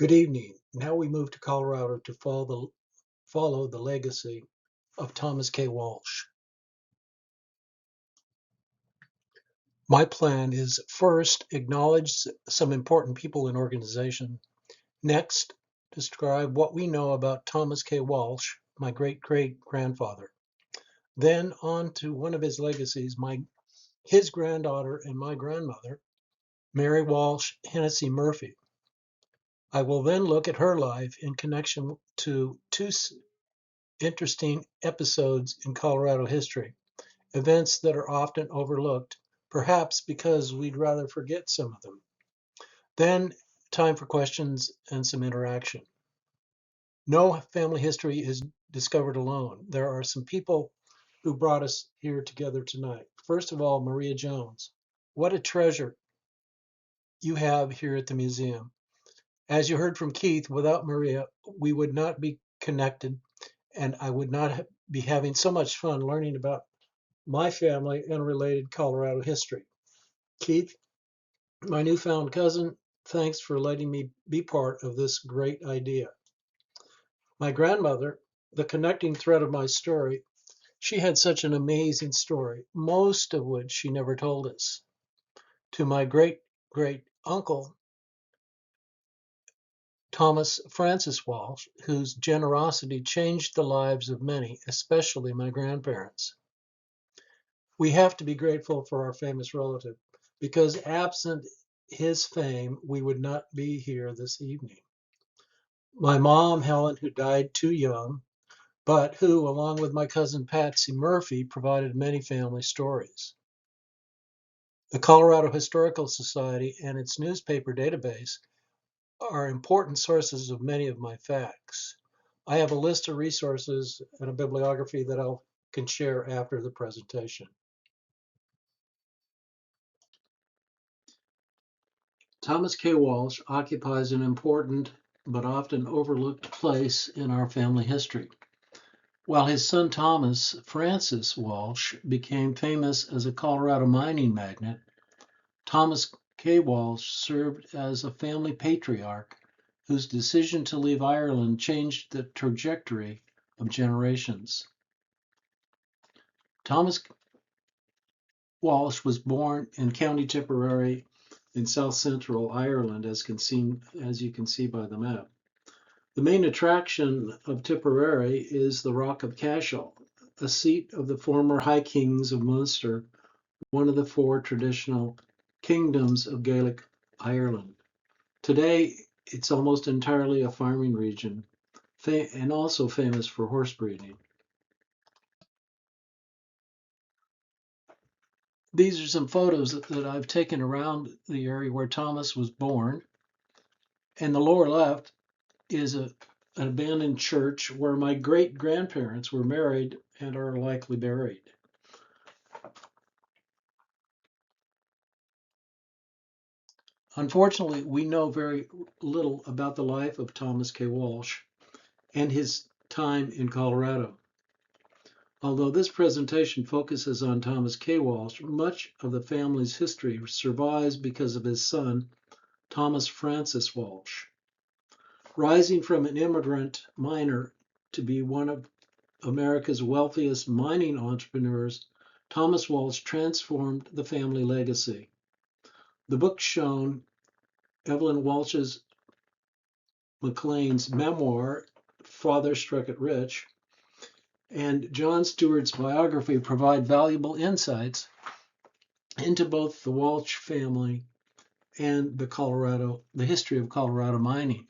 Good evening. Now we move to Colorado to follow the legacy of Thomas K. Walsh. My plan is first, acknowledge some important people and organization. Next, describe what we know about Thomas K. Walsh, my great-great-grandfather. Then on to one of his legacies, his granddaughter and my grandmother, Mary Walsh Hennessy Murphy. I will then look at her life in connection to two interesting episodes in Colorado history, events that are often overlooked, perhaps because we'd rather forget some of them. Then, time for questions and some interaction. No family history is discovered alone. There are some people who brought us here together tonight. First of all, Maria Jones. What a treasure you have here at the museum. As you heard from Keith, without Maria, we would not be connected, and I would not be having so much fun learning about my family and related Colorado history. Keith, my newfound cousin, thanks for letting me be part of this great idea. My grandmother, the connecting thread of my story, she had such an amazing story, most of which she never told us. To my great uncle, Thomas Francis Walsh, whose generosity changed the lives of many, especially my grandparents. We have to be grateful for our famous relative, because absent his fame, we would not be here this evening. My mom, Helen, who died too young, but who, along with my cousin Patsy Murphy, provided many family stories. The Colorado Historical Society and its newspaper database are important sources of many of my facts. I have a list of resources and a bibliography that I can share after the presentation. Thomas K. Walsh occupies an important but often overlooked place in our family history. While his son Thomas Francis Walsh became famous as a Colorado mining magnate, Thomas K. Walsh served as a family patriarch whose decision to leave Ireland changed the trajectory of generations. Thomas Walsh was born in County Tipperary in south central Ireland, as you can see by the map. The main attraction of Tipperary is the Rock of Cashel, a seat of the former High Kings of Munster, one of the four traditional kingdoms of Gaelic Ireland. Today, it's almost entirely a farming region and also famous for horse breeding. These are some photos that I've taken around the area where Thomas was born. In the lower left is an abandoned church where my great-grandparents were married and are likely buried. Unfortunately, we know very little about the life of Thomas K. Walsh and his time in Colorado. Although this presentation focuses on Thomas K. Walsh, much of the family's history survives because of his son, Thomas Francis Walsh. Rising from an immigrant miner to be one of America's wealthiest mining entrepreneurs, Thomas Walsh transformed the family legacy. The book shown, Evelyn Walsh's McLean's memoir, Father Struck It Rich, and John Stewart's biography provide valuable insights into both the Walsh family and the history of Colorado mining.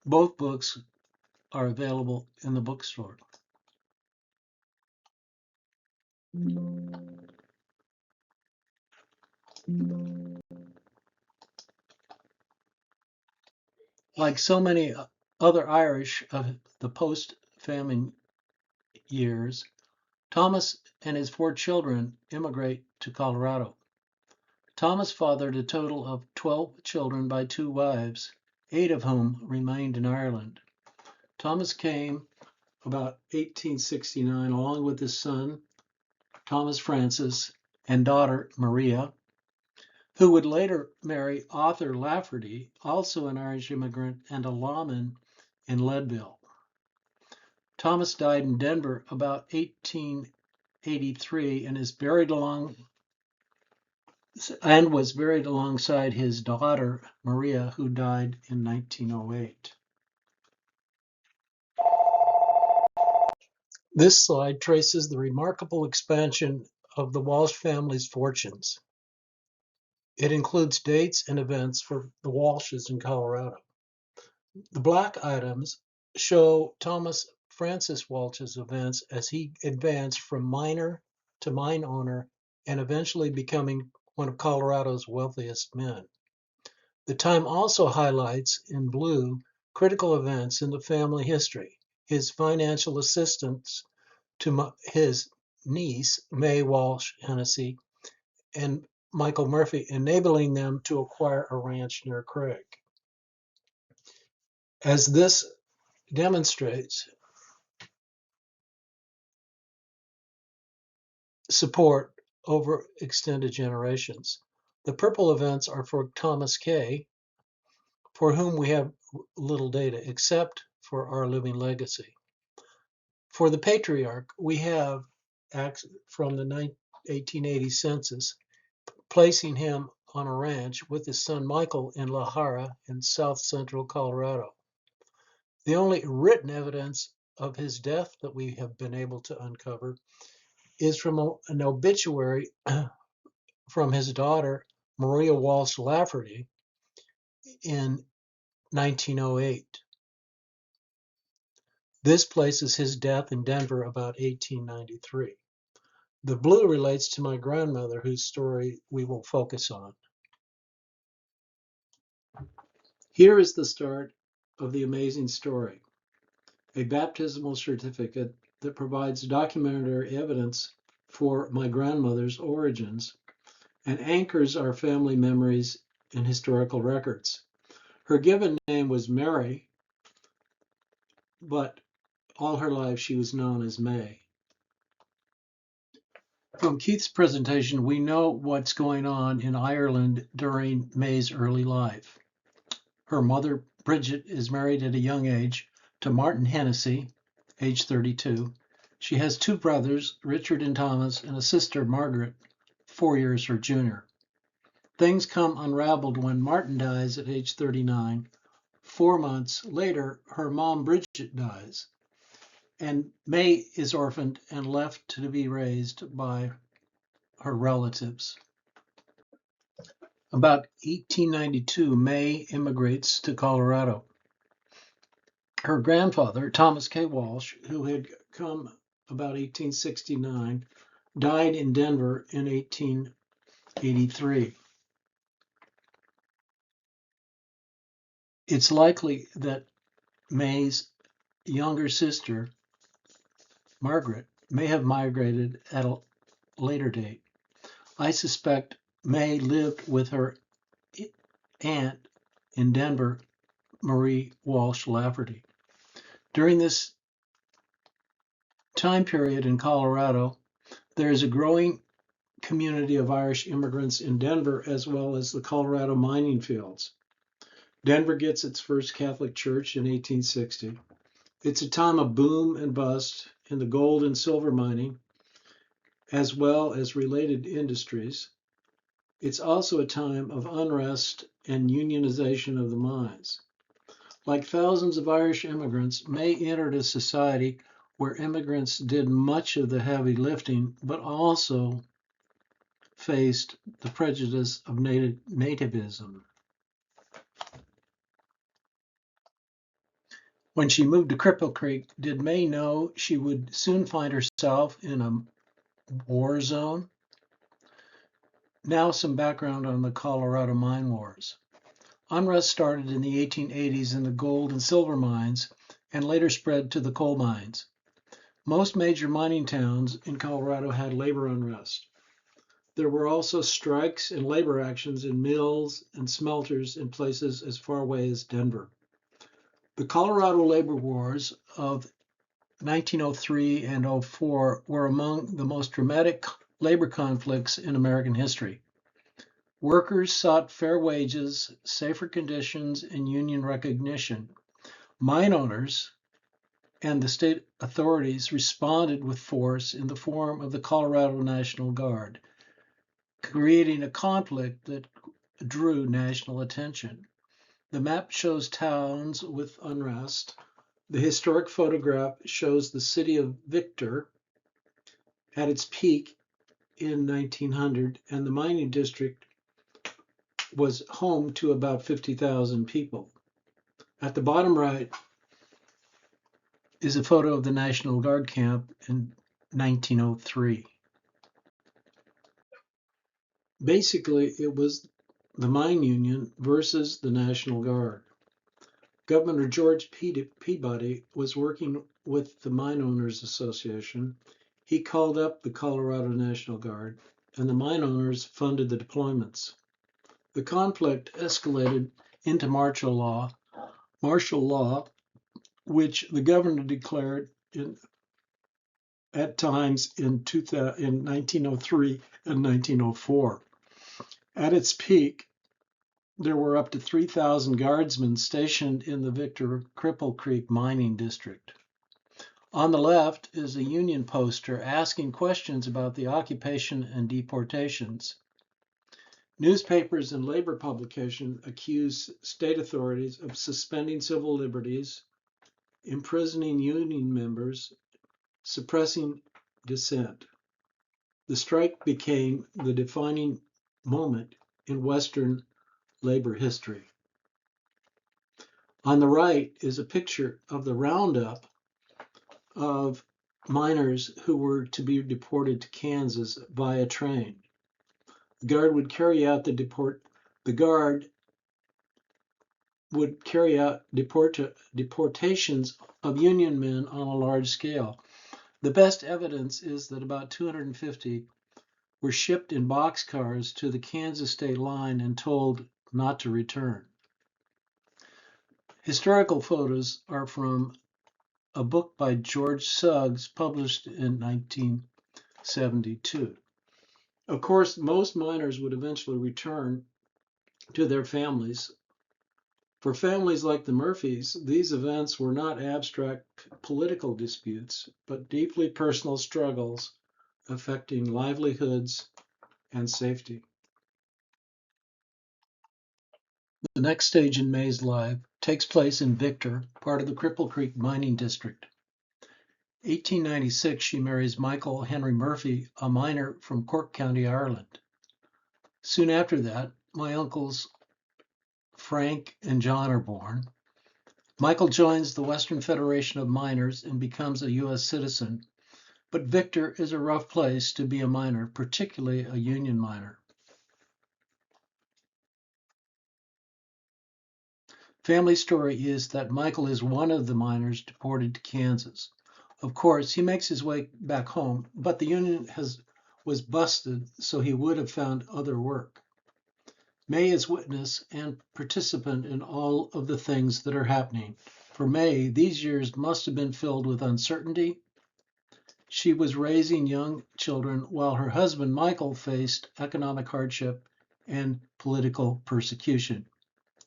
Both books are available in the bookstore. Like so many other Irish of the post-famine years, Thomas and his 4 children immigrate to Colorado. Thomas fathered a total of 12 children by 2 wives, 8 of whom remained in Ireland. Thomas came about 1869 along with his son, Thomas Francis, and daughter Maria. who would later marry Arthur Lafferty, also an Irish immigrant and a lawman in Leadville. Thomas died in Denver about 1883 and was buried alongside his daughter Maria, who died in 1908. This slide traces the remarkable expansion of the Walsh family's fortunes. It includes dates and events for the Walshes in Colorado. The black items show Thomas Francis Walsh's events as he advanced from miner to mine owner and eventually becoming one of Colorado's wealthiest men. The time also highlights, in blue, critical events in the family history: his financial assistance to his niece, May Walsh Hennessy, and Michael Murphy, enabling them to acquire a ranch near Craig. As this demonstrates, support over extended generations. The purple events are for Thomas K., for whom we have little data except for our living legacy. For the patriarch, we have from the 1880 census, placing him on a ranch with his son Michael in La Jara in south central Colorado. The only written evidence of his death that we have been able to uncover is from an obituary from his daughter, Maria Walsh Lafferty, in 1908. This places his death in Denver about 1893. The blue relates to my grandmother, whose story we will focus on. Here is the start of the amazing story: a baptismal certificate that provides documentary evidence for my grandmother's origins and anchors our family memories and historical records. Her given name was Mary, but all her life she was known as May. From Keith's presentation, we know what's going on in Ireland during May's early life. Her mother, Bridget, is married at a young age to Martin Hennessy, age 32. She has two brothers, Richard and Thomas, and a sister, Margaret, 4 years her junior. Things come unraveled when Martin dies at age 39. 4 months later, her mom, Bridget, dies, and May is orphaned and left to be raised by her relatives. About 1892, May immigrates to Colorado. Her grandfather, Thomas K. Walsh, who had come about 1869, died in Denver in 1883. It's likely that May's younger sister, Margaret, may have migrated at a later date. I suspect May lived with her aunt in Denver, Marie Walsh Lafferty. During this time period in Colorado, there is a growing community of Irish immigrants in Denver, as well as the Colorado mining fields. Denver gets its first Catholic church in 1860. It's a time of boom and bust in the gold and silver mining, as well as related industries. It's also a time of unrest and unionization of the mines. Like thousands of Irish immigrants, May entered a society where immigrants did much of the heavy lifting, but also faced the prejudice of nativism. When she moved to Cripple Creek, did May know she would soon find herself in a war zone? Now some background on the Colorado mine wars. Unrest started in the 1880s in the gold and silver mines and later spread to the coal mines. Most major mining towns in Colorado had labor unrest. There were also strikes and labor actions in mills and smelters in places as far away as Denver. The Colorado labor wars of 1903 and 04 were among the most dramatic labor conflicts in American history. Workers sought fair wages, safer conditions, and union recognition. Mine owners and the state authorities responded with force in the form of the Colorado National Guard, creating a conflict that drew national attention. The map shows towns with unrest. The historic photograph shows the city of Victor at its peak in 1900, and the mining district was home to about 50,000 people. At the bottom right is a photo of the National Guard camp in 1903. Basically, it was the mine union versus the National Guard. Governor George Peabody was working with the Mine Owners Association. He called up the Colorado National Guard, and the mine owners funded the deployments. The conflict escalated into martial law, which the governor declared at times in 1903 and 1904. At its peak, there were up to 3,000 guardsmen stationed in the Victor Cripple Creek mining district. On the left is a Union poster asking questions about the occupation and deportations. Newspapers and labor publications accuse state authorities of suspending civil liberties, imprisoning union members, suppressing dissent. The strike became the defining moment in Western labor history. On the right is a picture of the roundup of miners who were to be deported to Kansas via train. The guard would carry out deportations of Union men on a large scale. The best evidence is that about 250 were shipped in boxcars to the Kansas state line and told not to return. Historical photos are from a book by George Suggs published in 1972. Of course, most miners would eventually return to their families. For families like the Murphys, these events were not abstract political disputes, but deeply personal struggles affecting livelihoods and safety. The next stage in May's life takes place in Victor, part of the Cripple Creek mining district. 1896, she marries Michael Henry Murphy, a miner from Cork County, Ireland. Soon after that, my uncles Frank and John are born. Michael joins the Western Federation of Miners and becomes a U.S. citizen. But Victor is a rough place to be a miner, particularly a union miner. Family story is that Michael is one of the miners deported to Kansas. Of course, he makes his way back home, but the union was busted, so he would have found other work. May is witness and participant in all of the things that are happening. For May, these years must have been filled with uncertainty. She was raising young children while her husband, Michael, faced economic hardship and political persecution.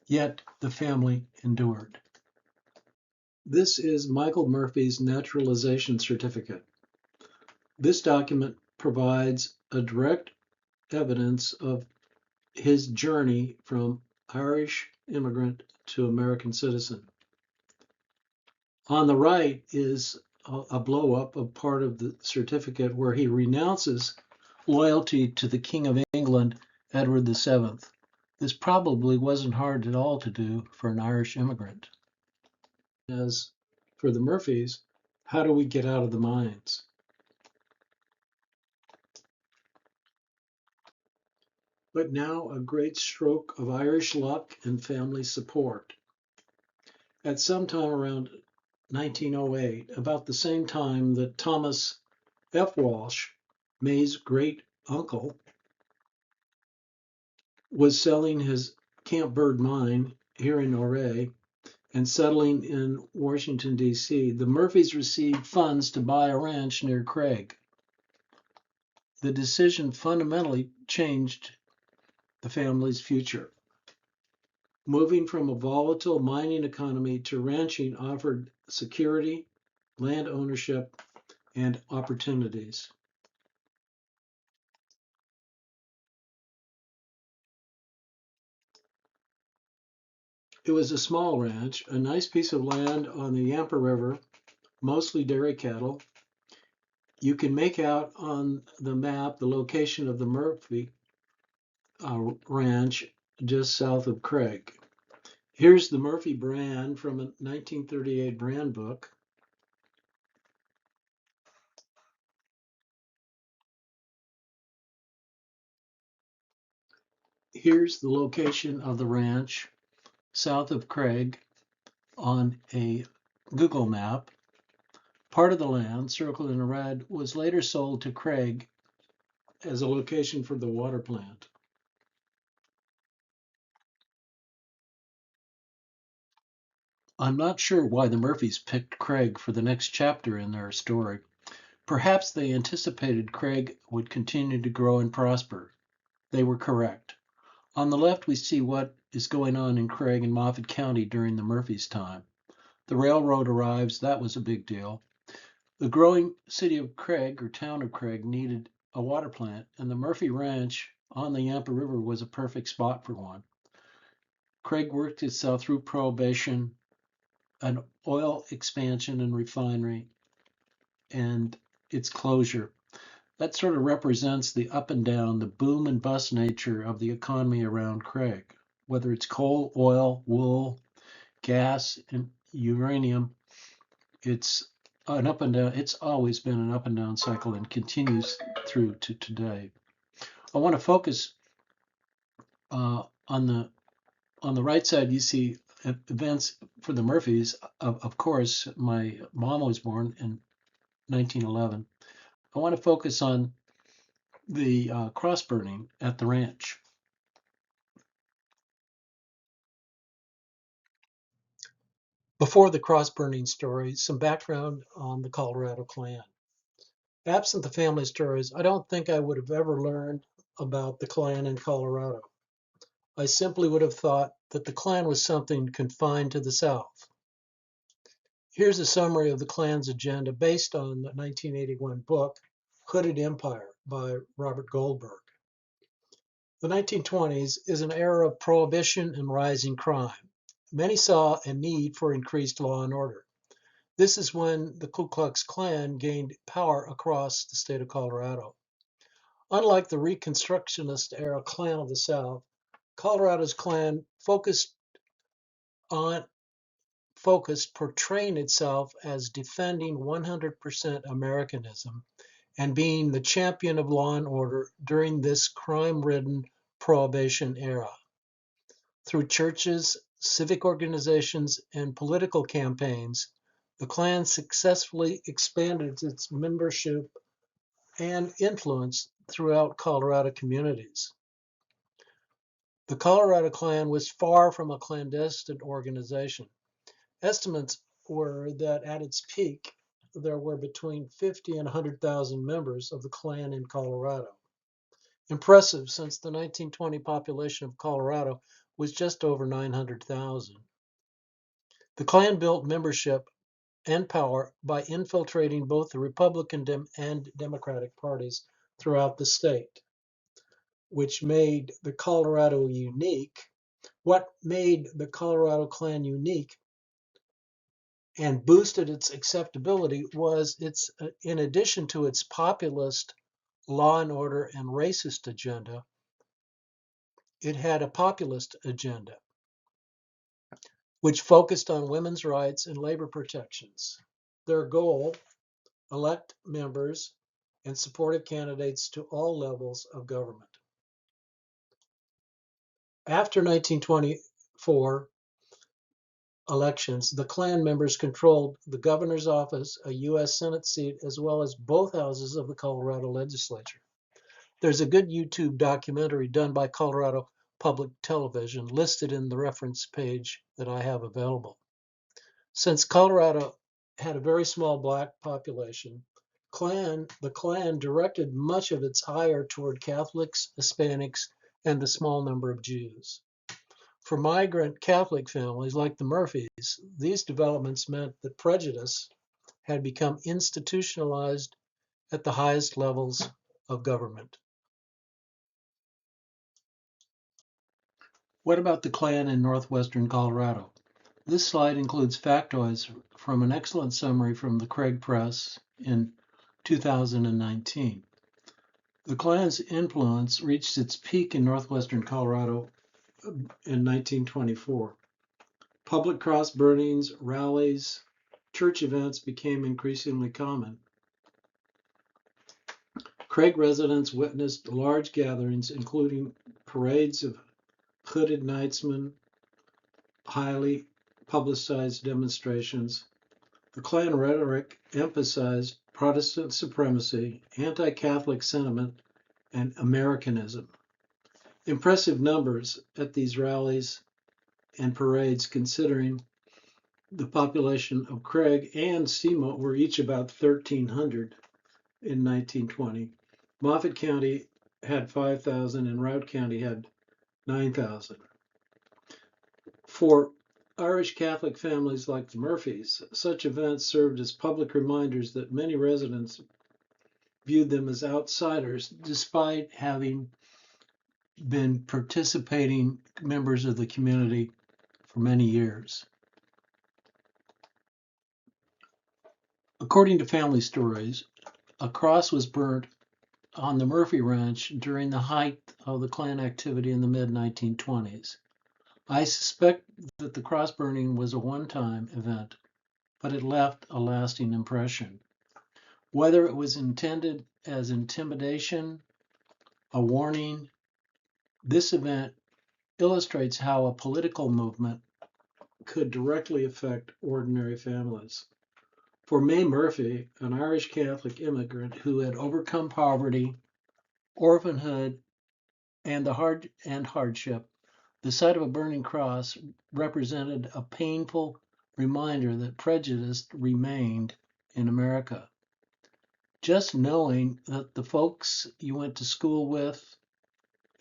Yet the family endured. This is Michael Murphy's naturalization certificate. This document provides a direct evidence of his journey from Irish immigrant to American citizen. On the right is a blow-up of part of the certificate where he renounces loyalty to the King of England, Edward VII. This probably wasn't hard at all to do for an Irish immigrant. As for the Murphys, how do we get out of the mines? But now a great stroke of Irish luck and family support. At some time around 1908, about the same time that Thomas F. Walsh, May's great uncle, was selling his Camp Bird mine here in Ouray and settling in Washington, D.C., the Murphys received funds to buy a ranch near Craig. The decision fundamentally changed the family's future. Moving from a volatile mining economy to ranching offered security, land ownership, and opportunities. It was a small ranch, a nice piece of land on the Yampa River, mostly dairy cattle. You can make out on the map the location of the Murphy ranch just south of Craig. Here's the Murphy brand from a 1938 brand book. Here's the location of the ranch south of Craig on a Google map. Part of the land, circled in red, was later sold to Craig as a location for the water plant. I'm not sure why the Murphys picked Craig for the next chapter in their story. Perhaps they anticipated Craig would continue to grow and prosper. They were correct. On the left, we see what is going on in Craig and Moffat County during the Murphys' time. The railroad arrives, that was a big deal. The growing city of Craig, or town of Craig, needed a water plant, and the Murphy Ranch on the Yampa River was a perfect spot for one. Craig worked itself through prohibition, an oil expansion and refinery, and its closure. That sort of represents the up and down, the boom and bust nature of the economy around Craig. Whether it's coal, oil, wool, gas, and uranium, it's an up and down. It's always been an up and down cycle and continues through to today. I want to focus on the right side. You see events for the Murphys. Of course, my mom was born in 1911. I want to focus on the cross burning at the ranch. Before the cross burning story, some background on the Colorado Klan. Absent the family stories, I don't think I would have ever learned about the Klan in Colorado. I simply would have thought that the Klan was something confined to the South. Here's a summary of the Klan's agenda based on the 1981 book, Hooded Empire by Robert Goldberg. The 1920s is an era of prohibition and rising crime. Many saw a need for increased law and order. This is when the Ku Klux Klan gained power across the state of Colorado. Unlike the Reconstructionist era Klan of the South, Colorado's Klan focused portraying itself as defending 100% Americanism and being the champion of law and order during this crime-ridden Prohibition era. Through churches, civic organizations, and political campaigns, the Klan successfully expanded its membership and influence throughout Colorado communities. The Colorado Klan was far from a clandestine organization. Estimates were that at its peak, there were between 50 and 100,000 members of the Klan in Colorado. Impressive, since the 1920 population of Colorado was just over 900,000. The Klan built membership and power by infiltrating both the Republican and Democratic parties throughout the state, which made the Colorado unique. What made the Colorado Klan unique and boosted its acceptability was its, in addition to its populist law and order and racist agenda, it had a populist agenda, which focused on women's rights and labor protections. Their goal, elect members and supportive candidates to all levels of government. After 1924 elections, the Klan members controlled the governor's office, a U.S. Senate seat, as well as both houses of the Colorado legislature. There's a good YouTube documentary done by Colorado Public Television listed in the reference page that I have available. Since Colorado had a very small black population, the Klan directed much of its ire toward Catholics, Hispanics, and the small number of Jews. For migrant Catholic families like the Murphys, these developments meant that prejudice had become institutionalized at the highest levels of government. What about the Klan in northwestern Colorado? This slide includes factoids from an excellent summary from the Craig Press in 2019. The Klan's influence reached its peak in northwestern Colorado in 1924. Public cross burnings, rallies, church events became increasingly common. Craig residents witnessed large gatherings, including parades of hooded knightsmen, highly publicized demonstrations. The Klan rhetoric emphasized Protestant supremacy, anti-Catholic sentiment, and Americanism. Impressive numbers at these rallies and parades, considering the population of Craig and Semo were each about 1,300 in 1920. Moffat County had 5,000 and Routt County had 9,000. For Irish Catholic families like the Murphys, such events served as public reminders that many residents viewed them as outsiders, despite having been participating members of the community for many years. According to family stories, a cross was burnt on the Murphy Ranch during the height of the Klan activity in the mid-1920s. I suspect that the cross burning was a one-time event, but it left a lasting impression. Whether it was intended as intimidation, a warning, this event illustrates how a political movement could directly affect ordinary families. For May Murphy, an Irish Catholic immigrant who had overcome poverty, orphanhood, and hardship, the sight of a burning cross represented a painful reminder that prejudice remained in America. Just knowing that the folks you went to school with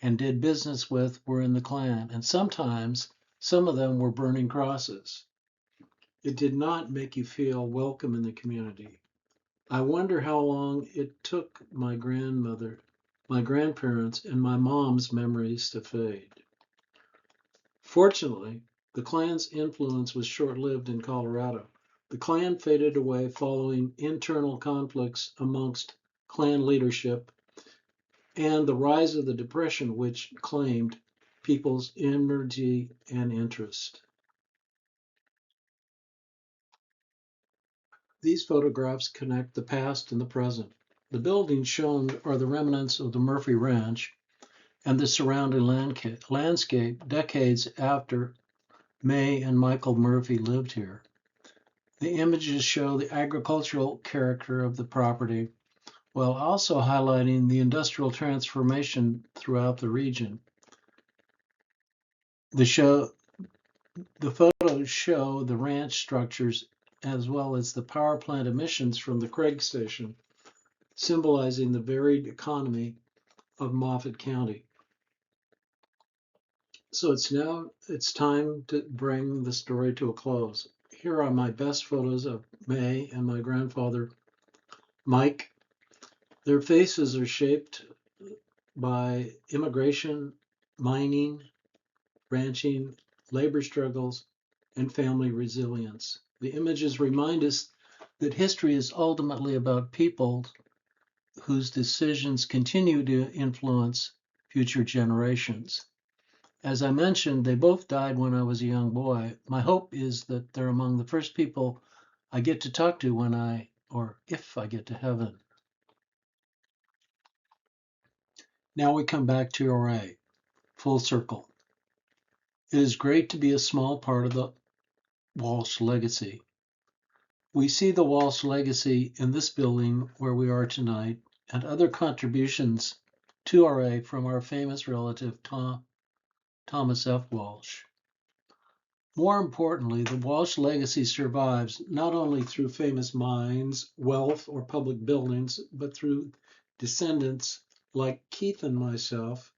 and did business with were in the Klan, and sometimes some of them were burning crosses. It did not make you feel welcome in the community. I wonder how long it took my grandmother, my grandparents, and my mom's memories to fade. Fortunately, the Klan's influence was short-lived in Colorado. The Klan faded away following internal conflicts amongst Klan leadership and the rise of the Depression, which claimed people's energy and interest. These photographs connect the past and the present. The buildings shown are the remnants of the Murphy Ranch and the surrounding landscape decades after May and Michael Murphy lived here. The images show the agricultural character of the property, while also highlighting the industrial transformation throughout the region. The photos show the ranch structures as well as the power plant emissions from the Craig station, symbolizing the varied economy of Moffat County. So it's time to bring the story to a close. Here are my best photos of May and my grandfather, Mike. Their faces are shaped by immigration, mining, ranching, labor struggles, and family resilience. The images remind us that history is ultimately about people whose decisions continue to influence future generations. As I mentioned, they both died when I was a young boy. My hope is that they're among the first people I get to talk to if I get to heaven. Now we come back to Ouray, full circle. It is great to be a small part of the Walsh legacy. We see the Walsh legacy in this building where we are tonight and other contributions to Ouray from our famous relative Thomas F. Walsh. More importantly, the Walsh legacy survives not only through famous minds, wealth, or public buildings, but through descendants like Keith and myself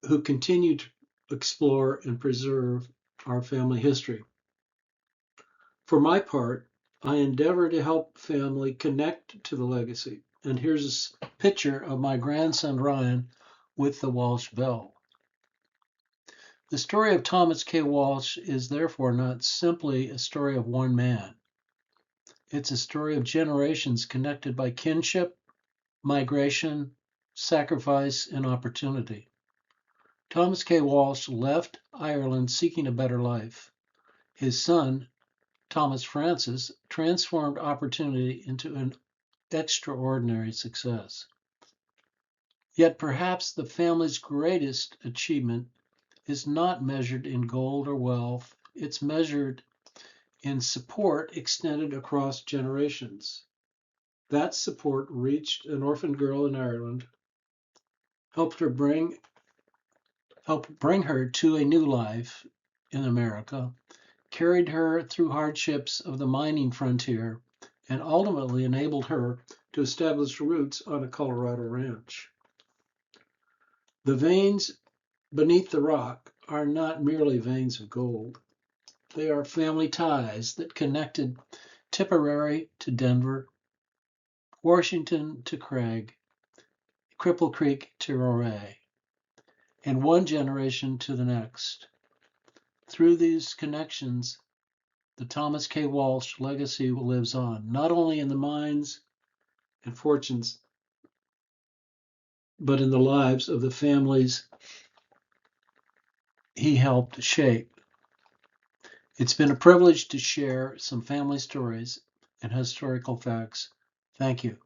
who continue to explore and preserve our family history. For my part, I endeavor to help family connect to the legacy. And here's a picture of my grandson Ryan with the Walsh bell. The story of Thomas K. Walsh is therefore not simply a story of one man. It's a story of generations connected by kinship, migration, sacrifice, and opportunity. Thomas K. Walsh left Ireland seeking a better life. His son, Thomas Francis, transformed opportunity into an extraordinary success. Yet perhaps the family's greatest achievement is not measured in gold or wealth. It's measured in support extended across generations. That support reached an orphan girl in Ireland, helped bring her to a new life in America, carried her through hardships of the mining frontier, and ultimately enabled her to establish roots on a Colorado ranch. The veins beneath the rock are not merely veins of gold. They are family ties that connected Tipperary to Denver, Washington to Craig, Cripple Creek to Ouray, and one generation to the next. Through these connections, the Thomas K. Walsh legacy lives on, not only in the minds and fortunes, but in the lives of the families he helped shape. It's been a privilege to share some family stories and historical facts. Thank you.